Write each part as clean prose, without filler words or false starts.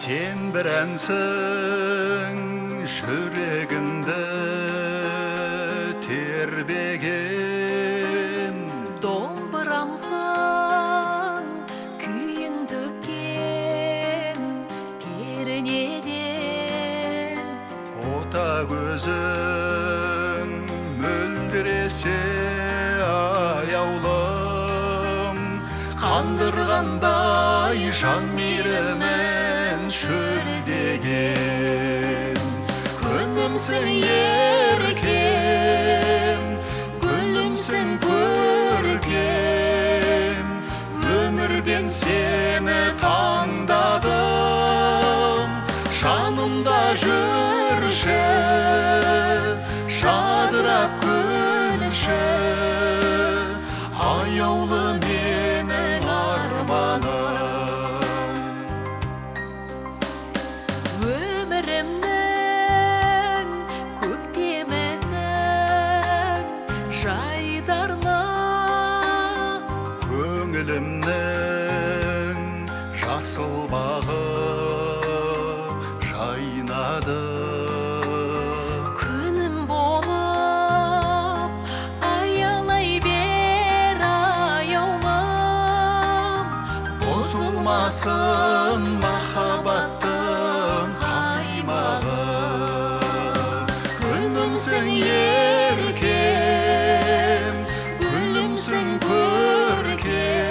Sen bir әнсің жүрегімді тербеген, домбырамсың күйін төккен пернеден, ота көзің мөлдіресе аяулым, қандырғандай жан мейірімін шөлдеген. Күнімсің еркем, гүлімсің көркем, өмірден сені таңдадым. Жанымда жүрші, жадырап күлші, аяулы менің арманым. өмірімнің көктемесің жайдарлы, Көңілімнің жасыл бағы жайнады. күнім болып аялай бер аяулым, Бұзылмасын махаббаттың қаймағы. Күнімсің еркем, гүлімсің көркем,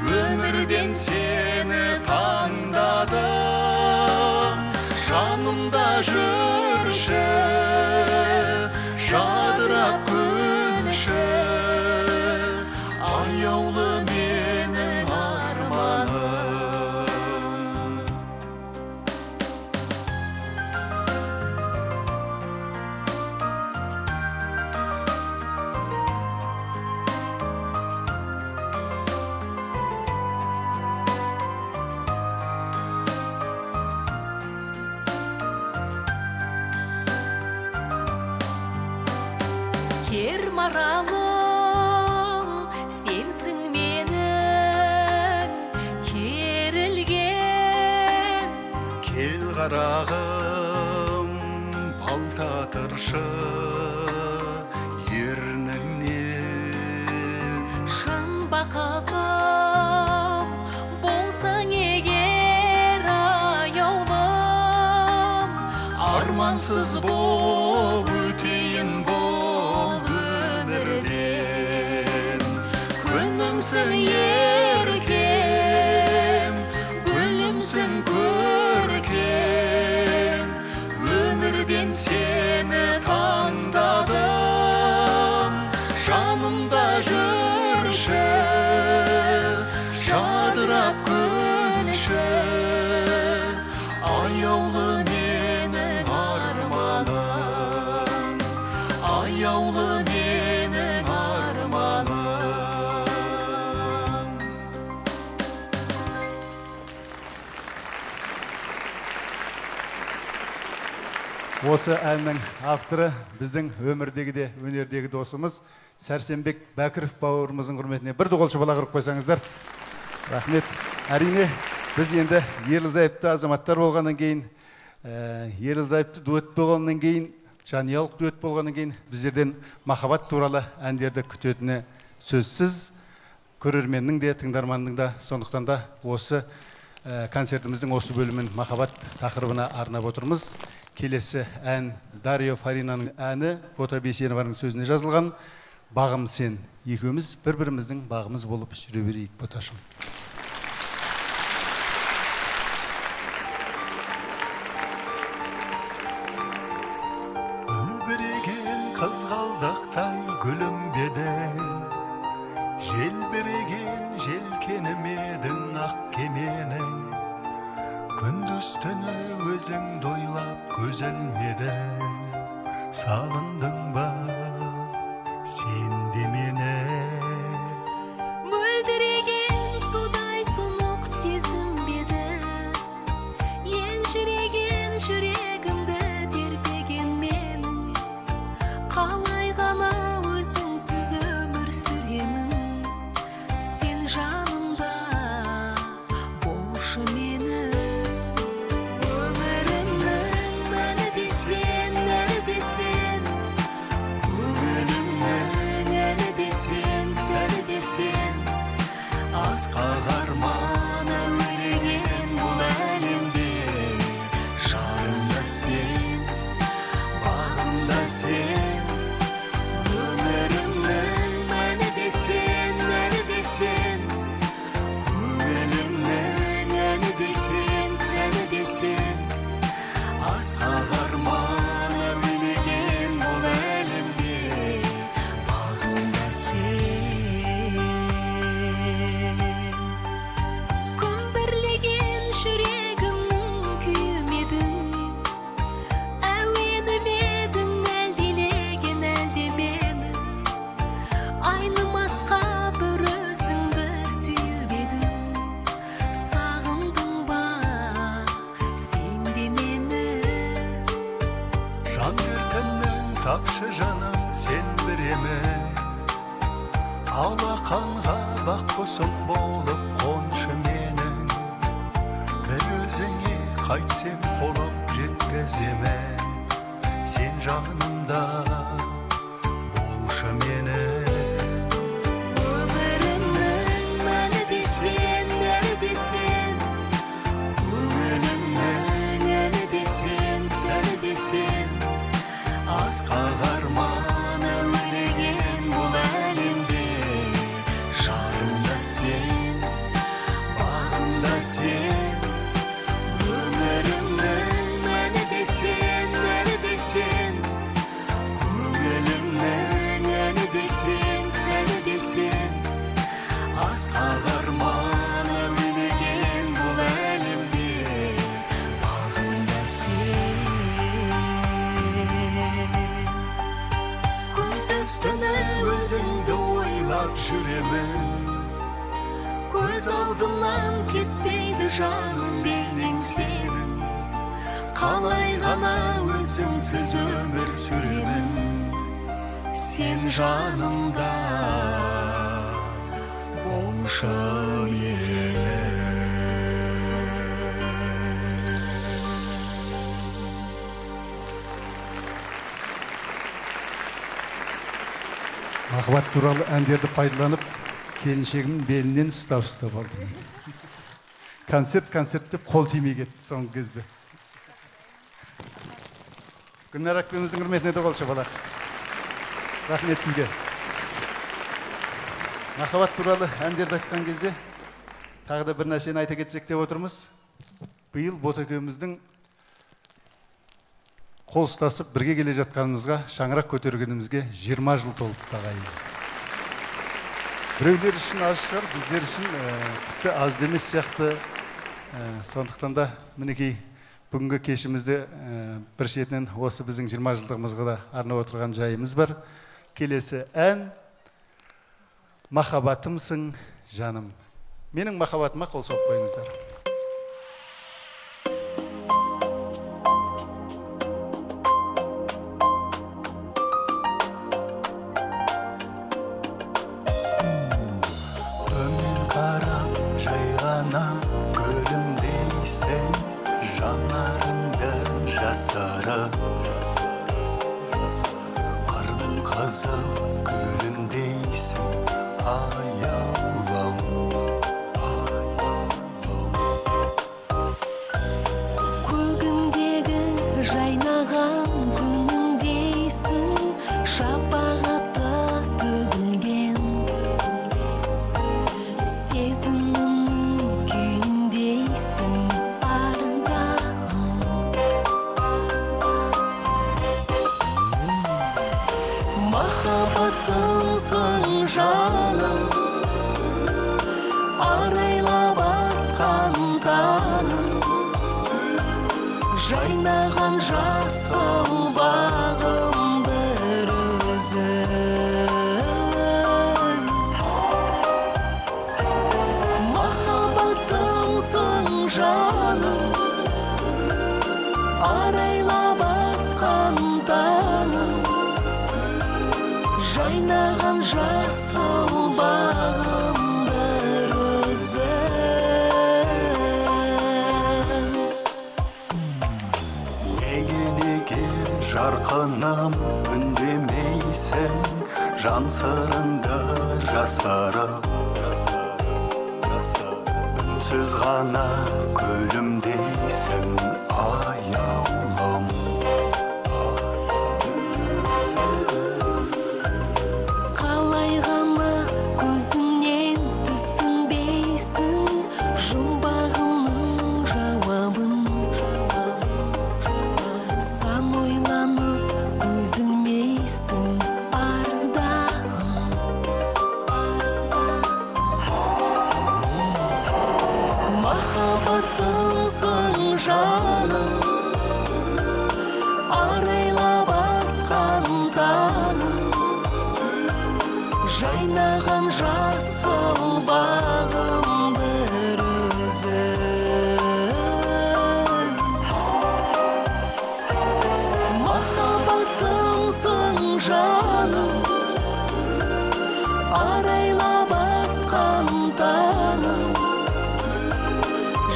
өмірден сені таңдадым. Жанымда жүрші, жадырап күлші, аяулы менің арманым. кер маралым сенсің менің керілген, Кел қарағым, балтатыршы ерніңнен. шын бақытым болсаң егер аяулым, Армансыз боп өтейін бол өмірден. Күнімсің еркем, гүлімсің көркем, өмірден сені таңдадым. Жанымда жүрші, жадырап күлші, аяулы менің арманым, аяулы менің арманым. Осы әннің авторы біздің өмірдегі де өнердегі досымыз Сәрсенбек Бәкіров бауырымыздың құрметіне бір қол шапалақ ұрып қойсаңыздар. Рахмет. Әрине, біз енді ерлі-зайыпты азаматтар болғаннан кейін, ерлі-зайыпты дуэт болғаннан кейін, жанұялық дуэт болғаннан кейін біздерден махаббат туралы әндерді күтетіні сөзсіз. Көрерменнің де, тыңдарманның да, сондықтан да осы концертіміздің осы бөлімін махаббат тақырыбына арнап отырмыз. Келесі ән Дарио Фаринаның әні Бота Бейсенованың сөзіне жазылған. Бағым сен. Екеуміз бір-біріміздің бағымыз болып жүре берейік, Боташым. Үлбіреген қызғалдақтай гүлімбедің, желбіреген желкенімедің ақ кеменің, күндіз түні өзіңді ойлап көз ілмедің, сағындың ба сен де мені? мөлдіреген судай тұнық сезім беді, елжіреген жүрегімді тербеген менің, қалай ғана өзіңсіз өмір сүремін, сен жанымда болшы менің. жаным сен біреме алақанға баққұсым болып қоншы менің бір өзіңе қайтсем қолым жеткіземе сен жанымда болшы менің өмірімнің мәні десең нәрі десең көңілімнің әні десең сәні десең асқақ арман әуелеген бұл әлемде жарымда сен бағымда сен өмірімнің мәні десең нәрі десең көңілімнің әні десең сәні десең асқақ арман әуелеген бұл әлемде бағымда сен күндіз-түні өзіңді ойлап жүремін көз алдымнан кетпейді жаным менің сенің қалай ғана өзіңсіз өмір сүремін сен жанымда болшы менің махаббат туралы әндерді пайдаланып келіншегімнің белінен ұстап алдым. Концерт деп қол тимей кетті соңғы кезде. Гүлнар әпкеміздің құрметіне де қол шапалақ. Рахмет сізге. Махаббат туралы әндерді айтқан кезде тағы да бір нәрсені айта кетсек деп отырмыз. Биыл Ботекеміздің қол ұстасып бірге келе жатқанымызға, шаңырақ көтергенімізге 20 жыл толып тағайын. Біреулер үшін аз шығар, біздер үшін тіпті аз емес сияқты. Сондықтан да мінекей бүгінгі кешімізде бір шетінен осы біздің 20 жылдығымызға да арнап отырған жайымыз бар. Келесі ән «Махаббатымсың жаным». Менің махаббатыма қол соғып қойыңыздар. Жанарыңды жасарып қардың қызыл гүліндейсің аяулым көгімдегі жайнаған күнімдейсің шапағаты төгілген сезімімнің күйіндейсің махаббатымсың жаным арайлап атқан таңым жайнаған жасыл бағым бір өзің махаббатымсың жаным арайлап атқан таңым жайнаған жасыл бағым бір өзің неге жарқыным үндемейсің жан сырыңды жасырып үнсіз ғана күлімдейсің аяулым қалай ғана көзіңнен түсінбейсің жұмбағымның жауабын сан ойланып көзілмейсің ардағым махаббатымсың жаным арайлап атқан таңым жайнаған жасыл бағым бір өзің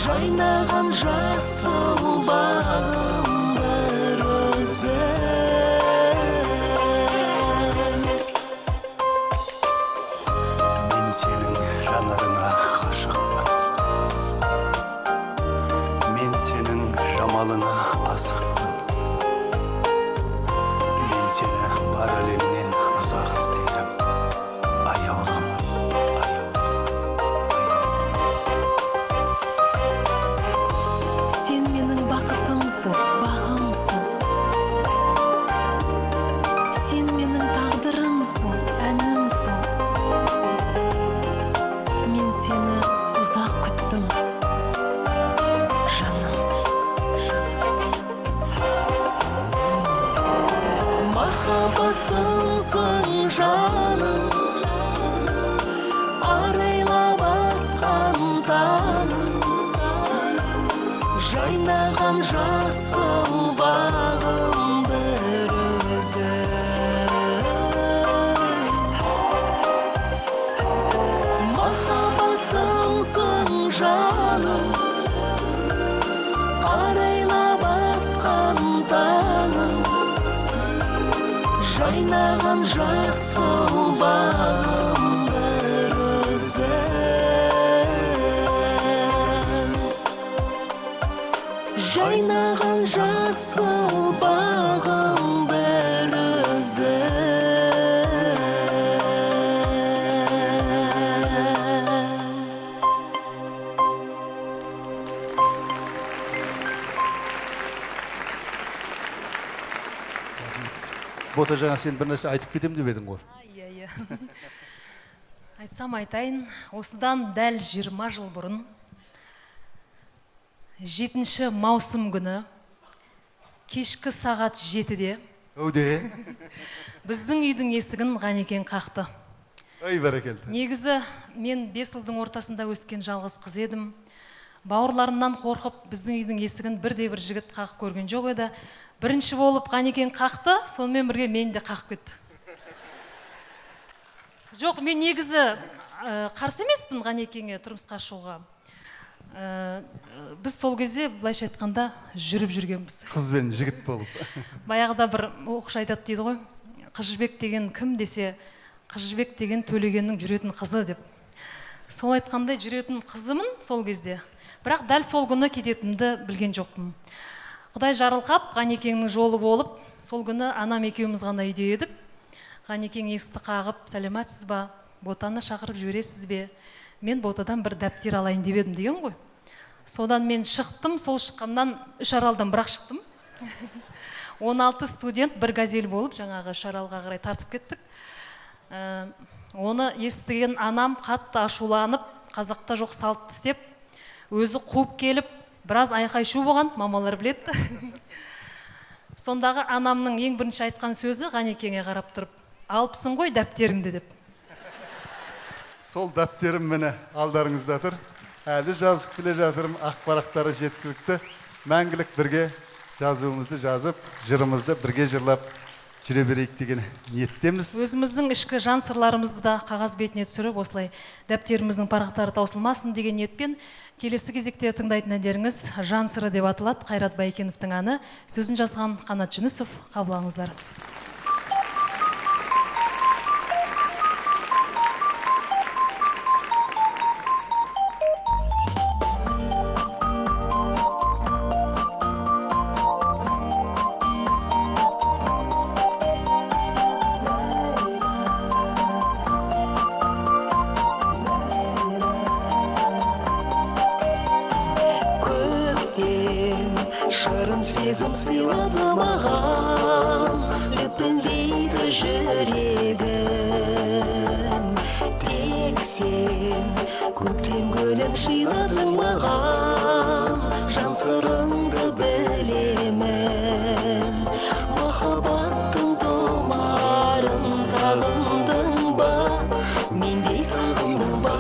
жайнаған жасыл бағым бір өзің. Мен сенің жанарыңа ғашықпын, мен сенің жамалыңа асықпын, мен сені бар әлемнен ұзақ іздедім, аяулым, Сен менің бақытымсың, бағымсың. Сен менің тағдырымсың, әнімсің. Мен сені ұзақ күттім, жаным. Махаббатымсың жаным, арайлап атқан таңым, жайнаған жасыл бағым бір өзің. Махаббатымсың жаным, арайлап атқан таңым, жайнаған жасыл бағым бір өзің. Жайнаған жасыл бағым бір өзің. Бота, жаңа сен бір нәрсе айтып кетем деп едің ғой. Иә. Айтсам айтайын, осыдан дәл 20 жыл бұрын 7 маусым күні кешкі сағат 7-де Өуде. біздің үйдің есігін Ғанекең қақты. Ой, бәрекелді. Негізі мен 5 жылдың ортасында өскен жалғыз қыз едім. Бауырларымнан қорқып, біздің үйдің есігін бірде-бір жігіт қақып көрген жоқ еді. Бірінші болып Ғанекең қақты, сонымен бірге мені де қақып кетті. Жоқ, мен негізі қарсы емеспін Ғанекеңе тұрмысқа шығуға. Біз сол кезде былайша айтқанда жүріп жүргенбіз. Қыз бен жігіт болып. Баяғыда бір оқушы айтады дейді ғой, Қыз-Жібек деген кім десе, Қыз-Жібек деген Төлегеннің жүретін қызы деп. Сол айтқандай жүретін қызымын сол кезде. Бірақ дәл сол күні кететінді білген жоқпын. Құдай жарылқап, Ғанекеңнің жолы болып, сол күні анам екеуміз ғана үйде едік. Ғанекең есікті қағып, сәлематсыз ба, Ботаны шақырып жібересіз бе? Мен Ботадан бір дәптер алайын деп едім деген ғой. Содан мен шықтым, сол шыққаннан Үшаралдан бірақ шықтым. 16 студент бір газель болып, жаңағы Үшаралға қарай тартып кеттік. Оны естіген анам қатты ашуланып, қазақта жоқ салтты істеп, өзі қуып келіп, біраз айқай-шу болған, мамалар білетті. Сондағы анамның ең бірінші айтқан сөзі Ғанекеңе қарап тұрып, алыпсың ғой дәптеріңді деп. Сол дәптерім мені алдарыңызда тұр. Әлі жазып біле жатырым, ақпарақтары жеткілікті. Мәңгілік бірге жазуымызды жазып, жырымызды бірге жырлап жүре берейік деген ниеттеміз. Өзіміздің ішкі жан сырларымызды да қағаз бетіне түсіріп, осылай дәптеріміздің парақтары таусылмасын деген ниетпен келесі кезекте тыңдайтын әндеріңіз Жан сыры деп аталады. Қайрат Байкеновтың әні, сөзін жазған Қанат Жүнісов. Қабыл алыңыздар. Шарын сезім сыйлады маған, лүпілдейді жүрегім. Тек сен көктем гүлін жайладың маған, жан сырыңды білемін. Махаббаттың тұмарын тағындың ба, мендей сағындың ба?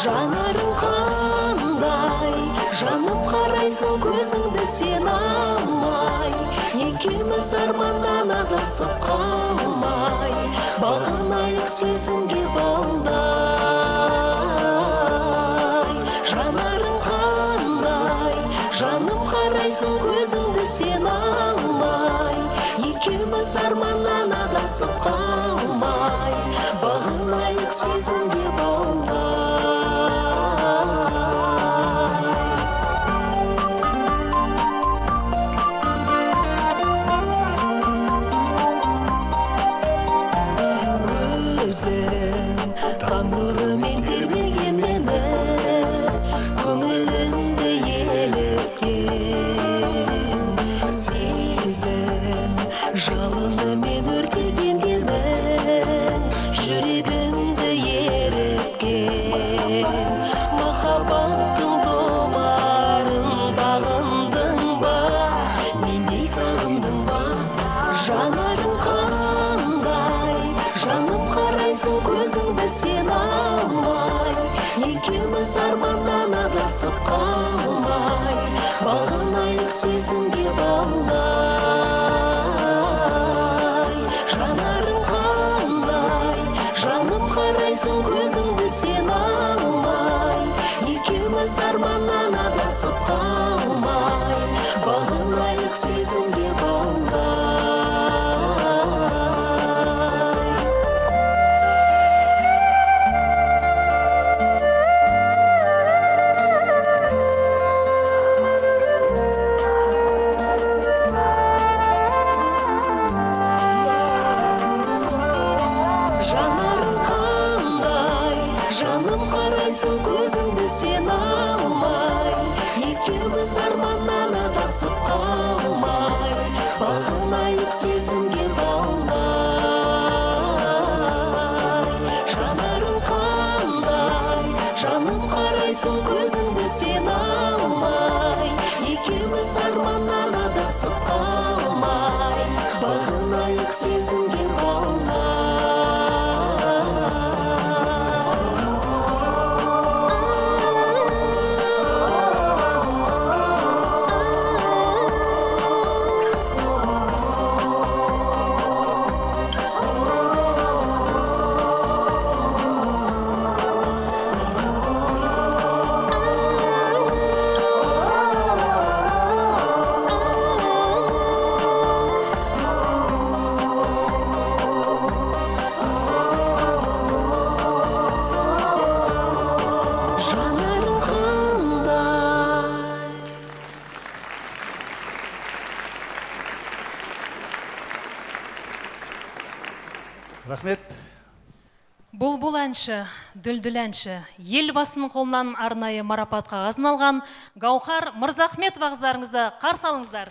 Жанарың қандай, жаным қарайсың көзіңді сен алмай. Екеуміз арманнан адасып қалмай, бағынайық сезімге балдай. Жанарың қандай, қарайсың көзіңді сен алмай, екеуміз арманнан адасып қалмай, бағынайық сезімге баулай. Таң нұрымен тербеген мені, көңіліңде еліткен сезім жалынымен өртеген елдің жүрегімді еріткен. Махаббаттың домарын бағындың ба, мендей сағындың ба? Жанарың қандай, жаным қарайсың көзіңді сен алмай, екеуміз арманнан адасып қалмай, бағынайық сезімге баулай. Жанарың қандай, жаным қарайсың көзіңді сен алмай, екеуміз арманнан адасып қалмай, бағынайық сезімге баулай. Көзіңді сен алмай, екеуміз арманнан адасып қалмай, бағынайық сезімге баулай. Жанарың қандай, жаным қарайсың көзіңді сен алмай, екеуміз арманнан адасып қалмай, бағынайық сезімге баулай. Рахмет. Бұл әнші, дүлділ әнші, елбасының қолынан арнайы марапат қағазын алған Гаухар Мырзахметова қыздарыңызды қарсы алыңыздар.